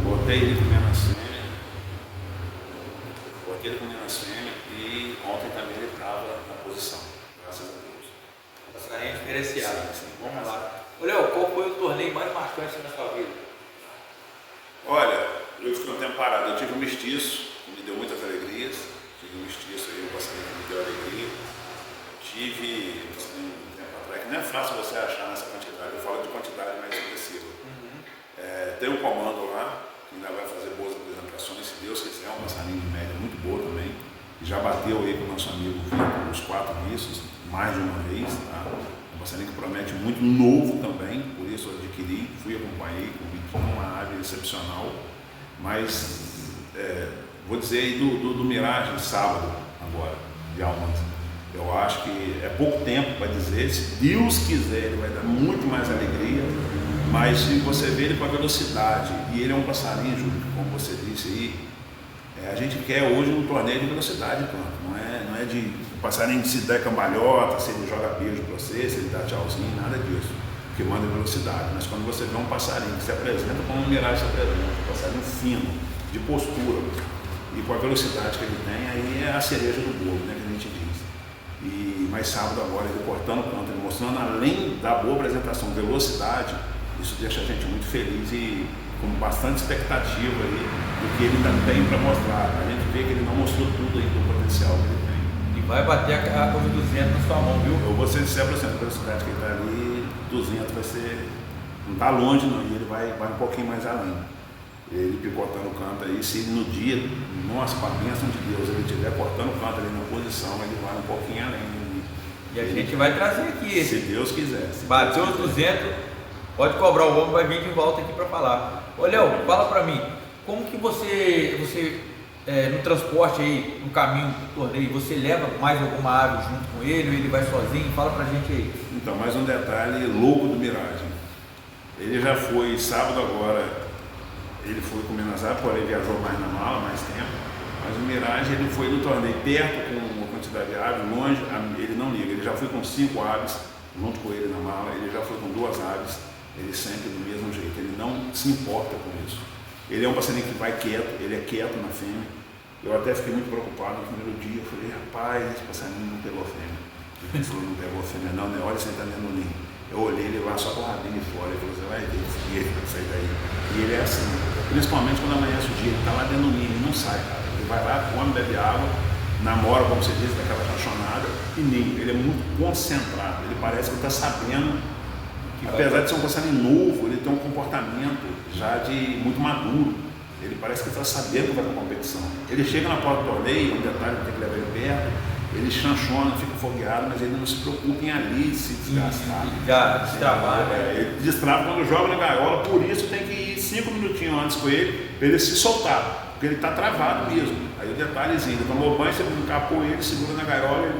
Botei ele comendo a sêmea. Botei ele comendo a sêmea e ontem também ele estava na posição. Graças a Deus. Passarinho diferenciado. Sim. Vamos lá. Ô Léo, qual foi o torneio mais marcante na sua vida? Olha, eu fiquei um tempo parado. Eu tive um mestiço, que me deu muitas alegrias. Tive um mestiço aí, um passarinho que me deu alegria. Tive um tempo atrás, que não é fácil você achar nessa quantidade. Eu falo de quantidade mais expressiva. Tem um comando lá, que ainda vai fazer boas apresentações, se Deus quiser, um passarinho de média muito boa também. Já bateu aí com o nosso amigo Vitor, os 4 missos, mais de uma vez. Tá? Um passarinho que promete muito, novo também, por isso eu adquiri, fui acompanhei com o Vitor, uma ave excepcional. Mas vou dizer aí do Mirage, sábado agora, de Almas. Eu acho que é pouco tempo para dizer, se Deus quiser, ele vai dar muito mais alegria. Mas se você vê ele com a velocidade, e ele é um passarinho, Júlio, como você disse aí, a gente quer hoje um torneio de velocidade, pronto. Não é de o passarinho se der cambalhota, se ele joga beijo para você, se ele dá tchauzinho, nada disso. Porque manda velocidade. Mas quando você vê um passarinho que se apresenta como um Mirage se apresenta, um passarinho fino, de postura, e com a velocidade que ele tem, aí é a cereja do bolo, né, que a gente diz. Mas sábado agora, ele cortando o canto, ele mostrando além da boa apresentação, velocidade, isso deixa a gente muito feliz e com bastante expectativa aí do que ele ainda tem para mostrar. A gente vê que ele não mostrou tudo aí do potencial que ele tem. E vai bater a curva 200 na sua mão, viu? Eu vou ser sincero, a velocidade que ele está ali, 200 vai ser, não está longe não, e ele vai um pouquinho mais além. Ele picotando o canto aí, se no dia, nossa, com a bênção de Deus, ele estiver cortando o canto ali na posição, ele vai um pouquinho além. E a gente vai trazer aqui. Se Deus quiser. Bateu os 200, pode cobrar, o homem vai vir de volta aqui para falar. Ô Léo, fala para mim, como que você no transporte aí, no caminho do torneio, você leva mais alguma ave junto com ele ou ele vai sozinho? Fala pra gente aí. Então, mais um detalhe louco do Mirage. Ele já foi sábado agora, ele foi com menos ave, porém viajou mais na mala, mais tempo. Mas o Mirage, ele foi no torneio perto com uma quantidade de aves, longe, ele não liga. Ele já foi com 5 aves junto com ele na mala, ele já foi com 2 aves, ele sempre do mesmo jeito, ele não se importa com isso. Ele é um passarinho que vai quieto, ele é quieto na fêmea. Eu até fiquei muito preocupado no primeiro dia, eu falei, rapaz, esse passarinho não pegou fêmea. Ele falou, não pegou fêmea não, né? Olha, você está dentro do ninho. Eu olhei ele lá só com o rabinho fora, ele falou, você vai ver esse dia que vai sair daí. E ele é assim, principalmente quando amanhece o dia, ele está lá dentro do ninho, ele não sai, cara. Ele vai lá, come, bebe água, namora, como você disse, daquela apaixonada, e ninho. Ele é muito concentrado, ele parece que está sabendo, apesar de ser um passarinho novo, ele tem um comportamento já de muito maduro. Ele parece que está sabendo que vai para a competição. Ele chega na porta do torneio, um detalhe, tem que levar ele perto, ele chanchona, fica fogueado, mas ele não se preocupa em ali se desgastar. Já destrava. Ele destrava quando joga na gaiola, por isso tem que ir 5 minutinhos antes com ele, para ele se soltar, porque ele está travado mesmo. Aí o detalhezinho, ele tomou banho, você encapou ele, segura na gaiola,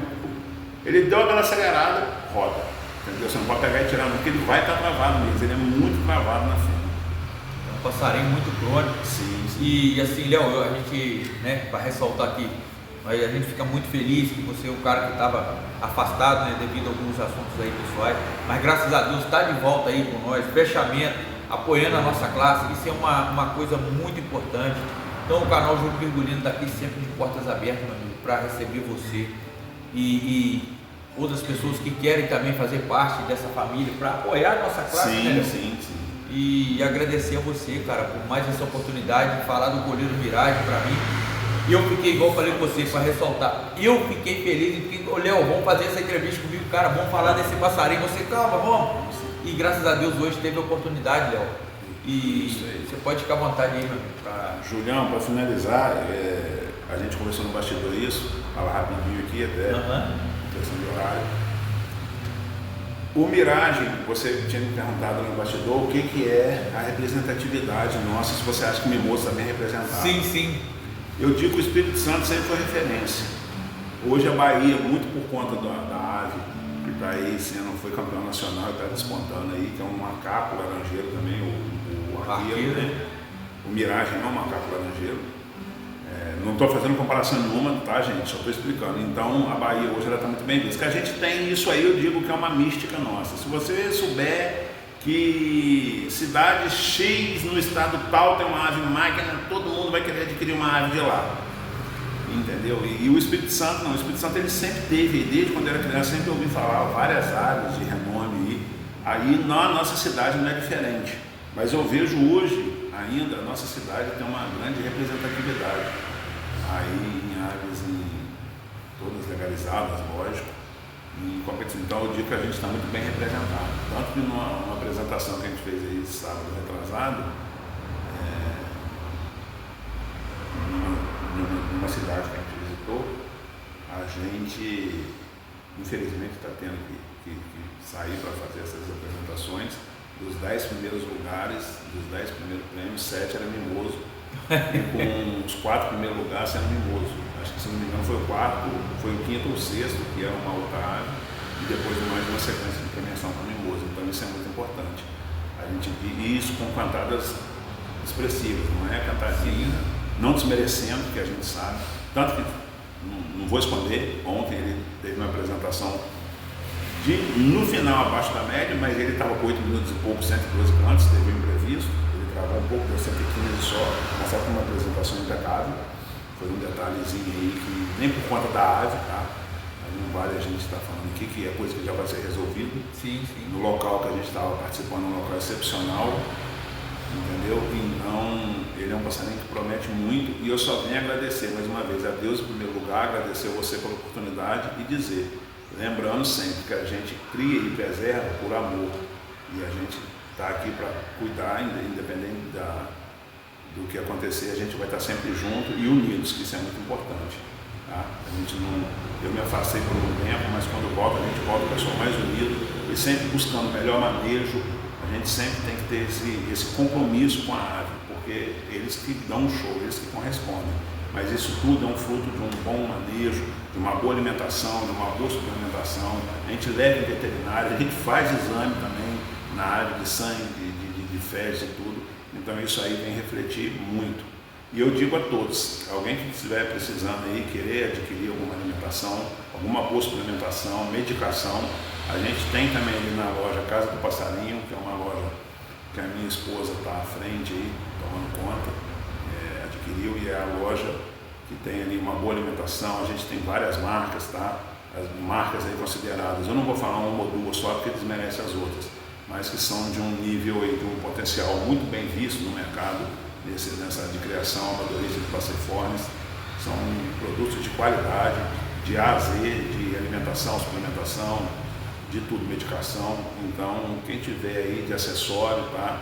ele deu aquela acelerada, roda. Entendeu? Você não pode pegar e tirar, porque ele vai estar travado mesmo, ele é muito travado na frente. É um passarinho muito crônico. Sim. E assim, Léo, a gente, para ressaltar aqui, a gente fica muito feliz que você é um cara que estava afastado, devido a alguns assuntos aí pessoais, mas graças a Deus está de volta aí com nós, fechamento, apoiando a nossa classe, isso é uma coisa muito importante. Então o canal Júlio Virgulino está aqui sempre de portas abertas, meu amigo, para receber você e outras pessoas que querem também fazer parte dessa família, para apoiar a nossa classe. Sim. E agradecer a você, cara, por mais essa oportunidade de falar do goleiro Mirage para mim. E eu fiquei, igual eu falei com você, para ressaltar, eu fiquei feliz e fiquei, Léo, vamos fazer essa entrevista comigo, cara, vamos falar desse passarinho. Você, calma, vamos. E graças a Deus hoje teve a oportunidade, Léo. E você pode ficar à vontade aí, meu amigo. Julião, para finalizar, a gente conversou no bastidor isso, falar rapidinho aqui até. questão de horário. O Miragem, você tinha me perguntado no bastidor o que é a representatividade nossa, se você acha que o Mimoso está bem representado. Sim, sim. Eu digo que o Espírito Santo sempre foi referência. Hoje a Bahia, muito por conta da ave, que está aí foi campeão nacional e está despontando aí, que é um macaco laranjeiro também, o arqueiro, né? O Miragem é um macaco laranjeiro. Não estou fazendo comparação nenhuma, tá, gente? Só estou explicando. Então, a Bahia hoje está muito bem vista. Que a gente tem isso aí, eu digo que é uma mística nossa. Se você souber que cidade X no estado tal tem uma ave máquina, todo mundo vai querer adquirir uma ave de lá. Entendeu? E o Espírito Santo não. O Espírito Santo ele sempre teve, desde quando era criança, sempre ouvi falar várias aves de renome. Aí na nossa cidade não é diferente. Mas eu vejo hoje, ainda, a nossa cidade tem uma grande representatividade. Aí em aves, todas legalizadas, lógico, em competição. Então eu digo que a gente está muito bem representado. Tanto que numa apresentação que a gente fez aí sábado retrasado, numa cidade que a gente visitou, a gente infelizmente está tendo que sair para fazer essas apresentações. Dos 10 primeiros lugares, dos 10 primeiros prêmios, 7 era Mimoso. E com os 4 primeiros lugares sendo Mimoso. Acho que, se não me engano, foi o quarto, foi o quinto ou o sexto, que era uma outra ave, e depois mais uma sequência de premiação para Mimoso. Então isso é muito importante. E isso com cantadas expressivas, não é cantadinha, não desmerecendo, que a gente sabe. Tanto que, não vou esconder, ontem ele teve uma apresentação no final abaixo da média, mas ele estava com 8 minutos e pouco, 112 cantos, teve um imprevisto. Gravou um pouco, deu 115 só, mas só com uma apresentação impecável. Foi um detalhezinho aí que nem por conta da ave, tá? Aí não vale a gente estar falando aqui, que é coisa que já vai ser resolvida. Sim, sim. No local que a gente estava participando, um local excepcional, entendeu? Então, ele é um passarinho que promete muito, e eu só venho agradecer mais uma vez a Deus em primeiro lugar, agradecer a você pela oportunidade e dizer, lembrando sempre que a gente cria e preserva por amor, e a gente está aqui para cuidar, independente do que acontecer, a gente vai estar sempre junto e unidos, que isso é muito importante. Tá? Eu me afastei por um tempo, mas quando volta, a gente volta o pessoal mais unido e sempre buscando o melhor manejo. A gente sempre tem que ter esse compromisso com a ave, porque eles que dão um show, eles que correspondem. Mas isso tudo é um fruto de um bom manejo, de uma boa alimentação, de uma boa suplementação. A gente leva em veterinário, a gente faz exame também na área de sangue, de fezes e tudo. Então isso aí vem refletir muito. E eu digo a todos, alguém que estiver precisando aí, querer adquirir alguma alimentação, alguma boa suplementação, medicação, a gente tem também ali na loja Casa do Passarinho, que é uma loja que a minha esposa está à frente aí, tomando conta, adquiriu, e é a loja que tem ali uma boa alimentação. A gente tem várias marcas, tá? As marcas aí consideradas, eu não vou falar uma ou duas só porque desmerece as outras, mas que são de um nível e de um potencial muito bem visto no mercado, nessa de criação, amadorismo de passeformes. São produtos de qualidade, de A a Z, de alimentação, suplementação, de tudo, medicação. Então, quem tiver aí de acessório, tá?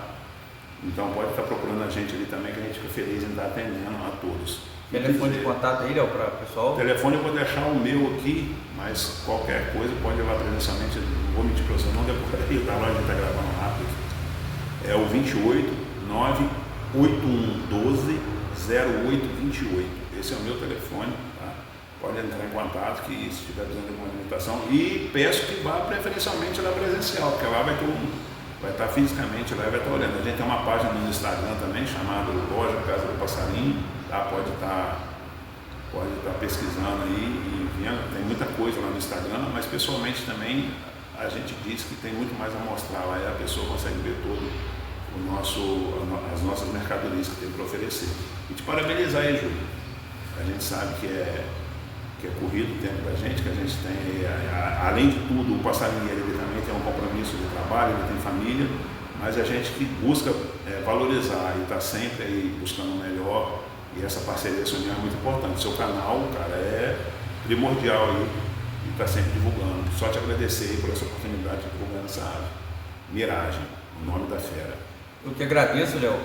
Então pode estar procurando a gente ali também, que a gente fica feliz em estar atendendo a todos. Telefone de contato aí, Léo, para o pessoal? O telefone eu vou deixar o meu aqui, mas qualquer coisa pode levar presencialmente. Não vou mentir para você, não decorei, tá lá, a gente está gravando rápido. É o 28 98112 0828. Esse é o meu telefone, tá? Pode entrar em contato, que se estiver precisando de alguma alimentação. E peço que vá preferencialmente lá presencial, porque lá vai estar fisicamente lá e vai estar olhando. A gente tem uma página no Instagram também, chamada Loja Casa do Passarinho, tá? Pode estar pesquisando aí e vendo. Tem muita coisa lá no Instagram, mas pessoalmente também a gente diz que tem muito mais a mostrar lá, e a pessoa consegue ver todo as nossas mercadorias que tem para oferecer. E te parabenizar aí, Júlio. A gente sabe que é corrido o tempo da gente, que a gente tem, além de tudo, o passarinho ele também tem um compromisso de trabalho, ele tem família, mas a gente que busca valorizar e está sempre aí buscando o melhor, e essa parceria sua é muito importante. Seu canal, cara, é primordial aí, e está sempre divulgando. Só te agradecer aí por essa oportunidade de divulgar essa ave. Miragem, o nome da fera. Eu que agradeço, Léo.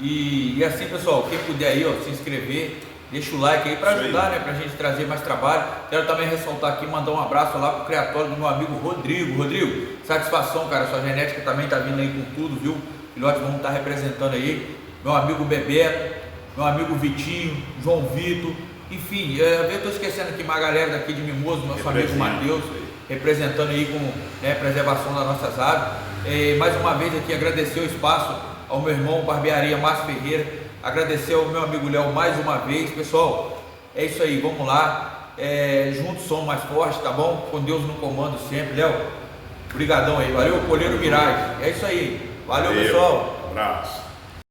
E assim, pessoal, quem puder aí, ó, se inscrever, deixa o like aí para ajudar, né, para a gente trazer mais trabalho. Quero também ressaltar aqui, mandar um abraço lá pro criatório do meu amigo Rodrigo. Rodrigo, satisfação, cara, sua genética também tá vindo aí com tudo, viu? Filhotes vão estar representando aí. Meu amigo Bebeto, meu amigo Vitinho, João Vitor, enfim, eu estou esquecendo aqui uma galera daqui de Mimoso, nosso amigo Matheus, representando aí com, né, preservação das nossas aves. Mais uma vez aqui agradecer o espaço ao meu irmão Barbearia Márcio Ferreira, agradecer ao meu amigo Léo mais uma vez. Pessoal, é isso aí, vamos lá, juntos somos mais fortes, tá bom? Com Deus no comando sempre. Léo, brigadão aí, valeu, Coleiro Mirage, é isso aí, valeu pessoal. Um abraço.